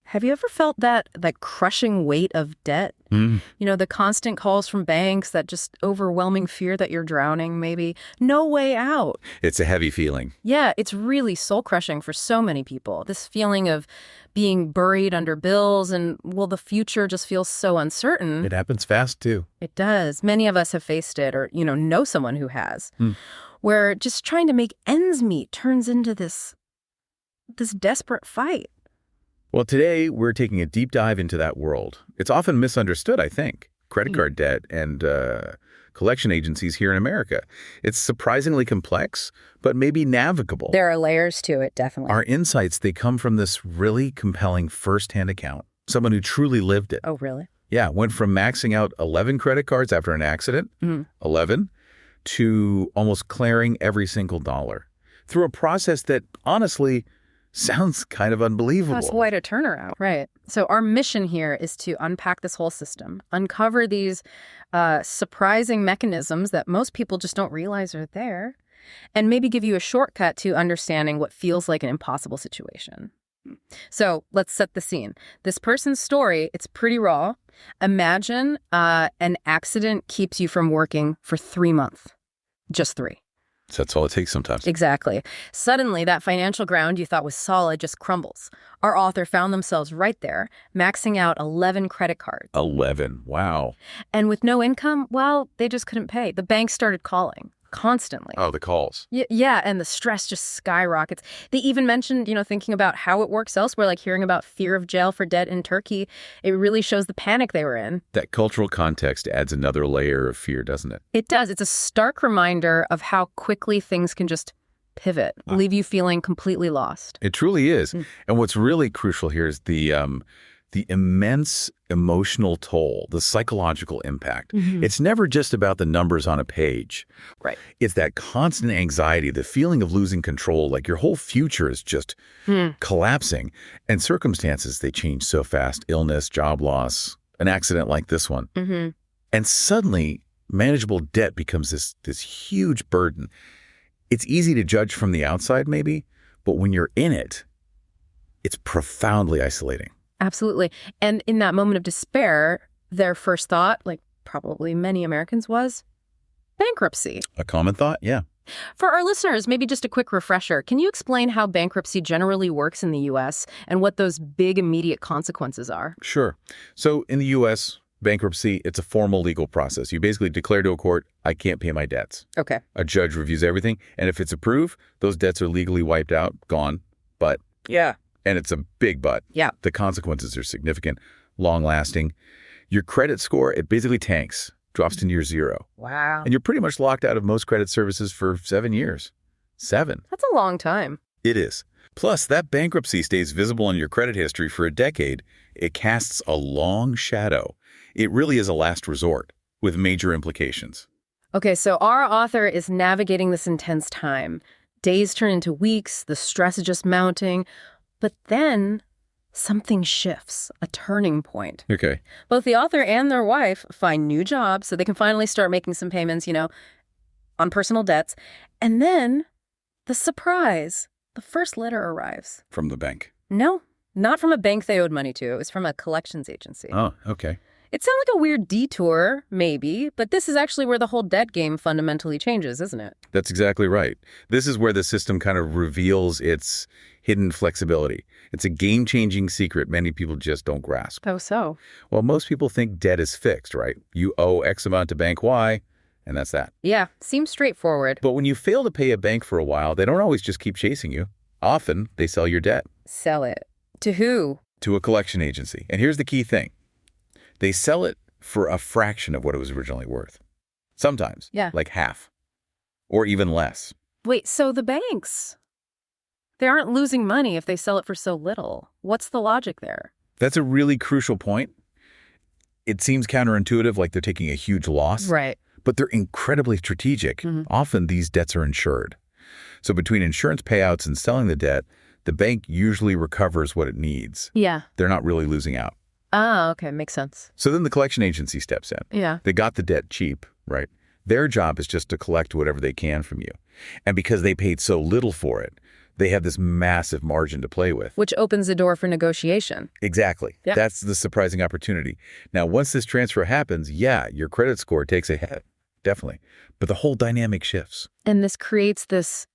Have you ever felt that crushing weight of debt? The constant calls from banks, that just overwhelming fear that you're drowning, maybe. No way out. It's a heavy feeling. Yeah, it's really soul-crushing for so many people. This feeling of being buried under bills and, well, the future just feels so uncertain. It happens fast, too. It does. Many of us have faced it or, know someone who has. Where just trying to make ends meet turns into this desperate fight. Well, today we're taking a deep dive into that world. It's often misunderstood, I think. Credit card debt and collection agencies here in America. It's surprisingly complex, but maybe navigable. There are layers to it, definitely. Our insights, they come from this really compelling first-hand account. Someone who truly lived it. Oh, really? Yeah, went from maxing out 11 credit cards after an accident, 11, to almost clearing every single dollar. Through a process that, honestly, sounds kind of unbelievable. That's quite a turnaround. Right. So our mission here is to unpack this whole system, uncover these surprising mechanisms that most people just don't realize are there, and maybe give you a shortcut to understanding what feels like an impossible situation. So let's set the scene. This person's story, it's pretty raw. Imagine an accident keeps you from working for 3 months. Just 3. So that's all it takes sometimes. Exactly. Suddenly, that financial ground you thought was solid just crumbles. Our author found themselves right there, maxing out 11 credit cards. 11. Wow. And with no income, well, they just couldn't pay. The bank started calling constantly. Oh, the calls. Yeah, and the stress just skyrockets. They even mentioned, thinking about how it works elsewhere, like hearing about fear of jail for debt in Turkey. It really shows the panic they were in. That cultural context adds another layer of fear, doesn't it? It does. It's a stark reminder of how quickly things can just pivot, leave you feeling completely lost. It truly is. And what's really crucial here is the immense emotional toll, the psychological impact. It's never just about the numbers on a page. Right. It's that constant anxiety, the feeling of losing control, like your whole future is just collapsing. And circumstances, they change so fast. Illness, job loss, an accident like this one. And suddenly, manageable debt becomes this huge burden. It's easy to judge from the outside, maybe, but when you're in it, it's profoundly isolating. Absolutely. And in that moment of despair, their first thought, like probably many Americans, was bankruptcy. A common thought? Yeah. For our listeners, maybe just a quick refresher. Can you explain how bankruptcy generally works in the U.S. and what those big immediate consequences are? Sure. So in the U.S., bankruptcy, it's a formal legal process. You basically declare to a court, I can't pay my debts. Okay. A judge reviews everything, and if it's approved, those debts are legally wiped out, gone. But yeah. And it's a big but. Yeah. The consequences are significant, long-lasting. Your credit score, it basically tanks, drops to near zero. Wow. And you're pretty much locked out of most credit services for 7 years. 7. That's a long time. It is. Plus, that bankruptcy stays visible on your credit history for a decade. It casts a long shadow. It really is a last resort with major implications. Okay, so our author is navigating this intense time. Days turn into weeks, the stress is just mounting. But then something shifts, a turning point. Okay. Both the author and their wife find new jobs so they can finally start making some payments, on personal debts. And then the surprise, the first letter arrives. From the bank? No, not from a bank they owed money to. It was from a collections agency. Oh, okay. It sounds like a weird detour, maybe, but this is actually where the whole debt game fundamentally changes, isn't it? That's exactly right. This is where the system kind of reveals its hidden flexibility. It's a game-changing secret many people just don't grasp. Oh, so? Well, most people think debt is fixed, right? You owe X amount to bank Y, and that's that. Yeah, seems straightforward. But when you fail to pay a bank for a while, they don't always just keep chasing you. Often, they sell your debt. Sell it. To who? To a collection agency. And here's the key thing. They sell it for a fraction of what it was originally worth. Sometimes, like half, or even less. Wait, so the banks, they aren't losing money if they sell it for so little. What's the logic there? That's a really crucial point. It seems counterintuitive, like they're taking a huge loss. Right. But they're incredibly strategic. Often these debts are insured. So between insurance payouts and selling the debt, the bank usually recovers what it needs. Yeah. They're not really losing out. Ah, okay. Makes sense. So then the collection agency steps in. Yeah. They got the debt cheap, right? Their job is just to collect whatever they can from you. And because they paid so little for it, They have this massive margin to play with. Which opens the door for negotiation. Exactly. Yeah. That's the surprising opportunity. Now, once this transfer happens, yeah, your credit score takes a hit. Definitely. But the whole dynamic shifts. And this creates this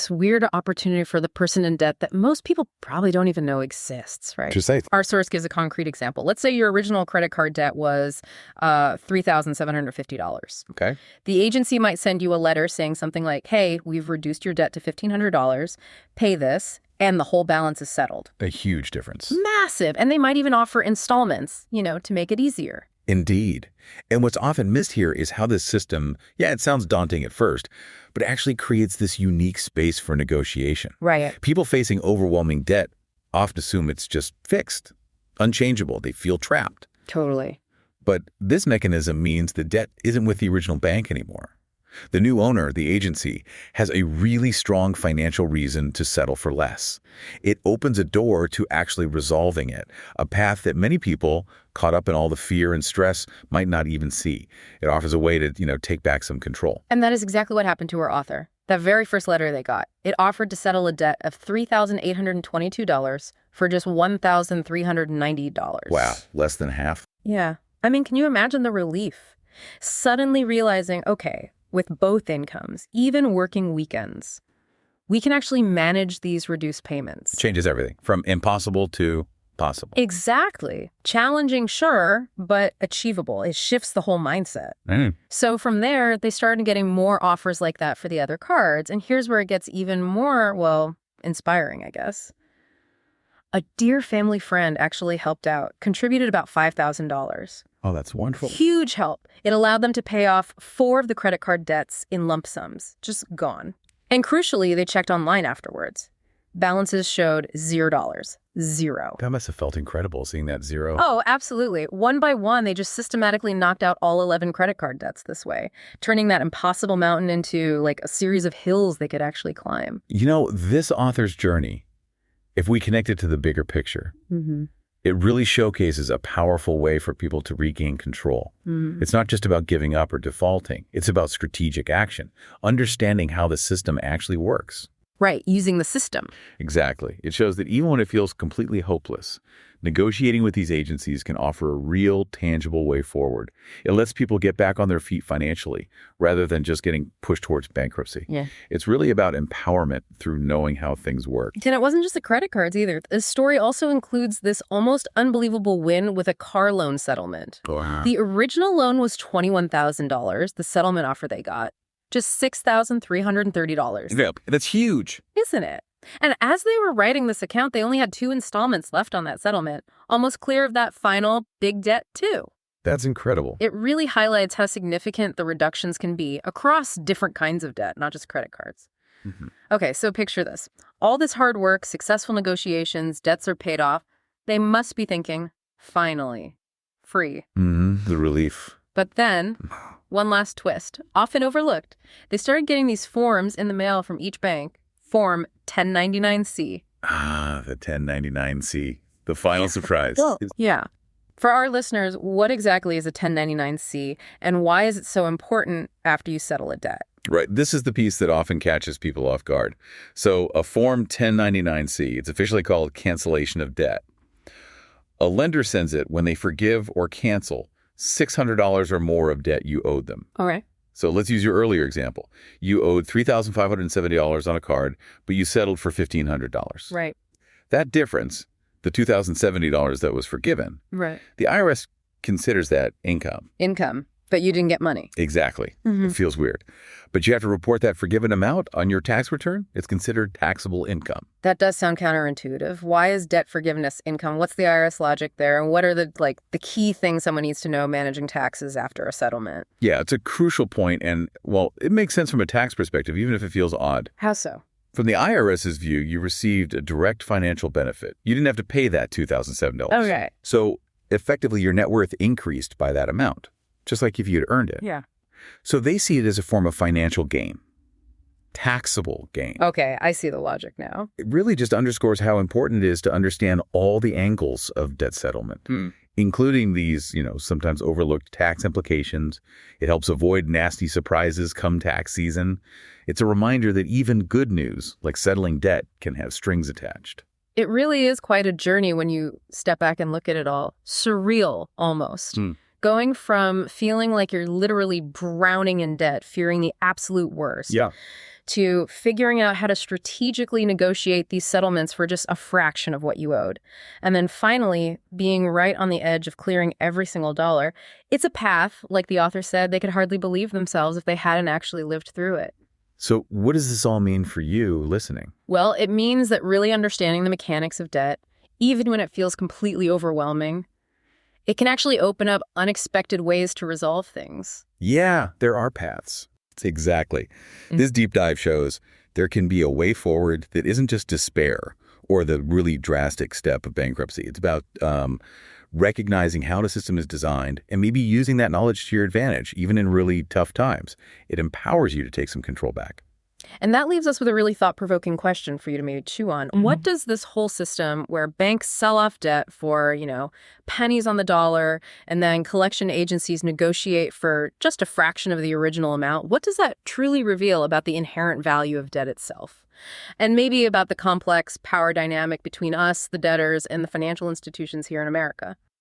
weird opportunity for the person in debt that most people probably don't even know exists, right? Just say. Our source gives a concrete example. Let's say your original credit card debt was $3,750. Okay. The agency might send you a letter saying something like, hey, we've reduced your debt to $1,500, pay this, and the whole balance is settled. A huge difference. Massive. And they might even offer installments, to make it easier. Indeed. And what's often missed here is how this system, it sounds daunting at first, but actually creates this unique space for negotiation. Right. People facing overwhelming debt often assume it's just fixed, unchangeable. They feel trapped. Totally. But this mechanism means the debt isn't with the original bank anymore. The new owner, the agency, has a really strong financial reason to settle for less. It opens a door to actually resolving it, a path that many people, caught up in all the fear and stress, might not even see. It offers a way to, take back some control. And that is exactly what happened to our author. That very first letter they got, it offered to settle a debt of $3,822 for just $1,390. Wow, less than half. Yeah. I mean, can you imagine the relief? Suddenly realizing, okay, with both incomes, even working weekends, we can actually manage these reduced payments. Changes everything from impossible to possible. Exactly. Challenging, sure, but achievable. It shifts the whole mindset. So from there, they started getting more offers like that for the other cards. And here's where it gets even more, inspiring, I guess. A dear family friend actually helped out, contributed about $5,000. Oh, that's wonderful. Huge help. It allowed them to pay off 4 of the credit card debts in lump sums, just gone. And crucially, they checked online afterwards. Balances showed $0. Zero. That must have felt incredible, seeing that zero. Oh, absolutely. One by one, they just systematically knocked out all 11 credit card debts this way, turning that impossible mountain into like a series of hills they could actually climb. This author's journey, if we connect it to the bigger picture, it really showcases a powerful way for people to regain control. It's not just about giving up or defaulting. It's about strategic action, understanding how the system actually works. Right, using the system. Exactly. It shows that even when it feels completely hopeless, negotiating with these agencies can offer a real, tangible way forward. It lets people get back on their feet financially rather than just getting pushed towards bankruptcy. Yeah. It's really about empowerment through knowing how things work. And it wasn't just the credit cards either. The story also includes this almost unbelievable win with a car loan settlement. Wow. The original loan was $21,000, the settlement offer they got. Just $6,330. Yeah, that's huge. Isn't it? And as they were writing this account, they only had 2 installments left on that settlement, almost clear of that final big debt too. That's incredible. It really highlights how significant the reductions can be across different kinds of debt, not just credit cards. Okay, so picture this. All this hard work, successful negotiations, debts are paid off. They must be thinking, finally, free. The relief. But then, one last twist, often overlooked. They started getting these forms in the mail from each bank. Form 1099-C. Ah, the 1099-C. The final surprise. Yeah. For our listeners, what exactly is a 1099-C, and why is it so important after you settle a debt? Right. This is the piece that often catches people off guard. So a Form 1099-C, it's officially called cancellation of debt. A lender sends it when they forgive or cancel $600 or more of debt you owed them. All right. So let's use your earlier example. You owed $3,570 on a card, but you settled for $1,500. Right. That difference, the $2,070 that was forgiven, Right. the IRS considers that income. Income, but you didn't get money. Exactly. It feels weird. But you have to report that forgiven amount on your tax return. It's considered taxable income. That does sound counterintuitive. Why is debt forgiveness income? What's the IRS logic there? And what are the key things someone needs to know managing taxes after a settlement? Yeah, it's a crucial point, and, well, it makes sense from a tax perspective, even if it feels odd. How so? From the IRS's view, you received a direct financial benefit. You didn't have to pay that $2,007. Okay. So, effectively, your net worth increased by that amount, just like if you'd earned it. Yeah. So they see it as a form of financial gain, taxable gain. Okay, I see the logic now. It really just underscores how important it is to understand all the angles of debt settlement. including these, sometimes overlooked tax implications. It helps avoid nasty surprises come tax season. It's a reminder that even good news, like settling debt, can have strings attached. It really is quite a journey when you step back and look at it all. Surreal, almost. Going from feeling like you're literally drowning in debt, fearing the absolute worst, Yeah. to figuring out how to strategically negotiate these settlements for just a fraction of what you owed. And then finally, being right on the edge of clearing every single dollar. It's a path, like the author said, they could hardly believe themselves if they hadn't actually lived through it. So what does this all mean for you listening? Well, it means that really understanding the mechanics of debt, even when it feels completely overwhelming, it can actually open up unexpected ways to resolve things. Yeah, there are paths. Exactly. This deep dive shows there can be a way forward that isn't just despair or the really drastic step of bankruptcy. It's about recognizing how the system is designed and maybe using that knowledge to your advantage, even in really tough times. It empowers you to take some control back. And that leaves us with a really thought-provoking question for you to maybe chew on. What does this whole system where banks sell off debt for, pennies on the dollar, and then collection agencies negotiate for just a fraction of the original amount, what does that truly reveal about the inherent value of debt itself? And maybe about the complex power dynamic between us, the debtors, and the financial institutions here in America?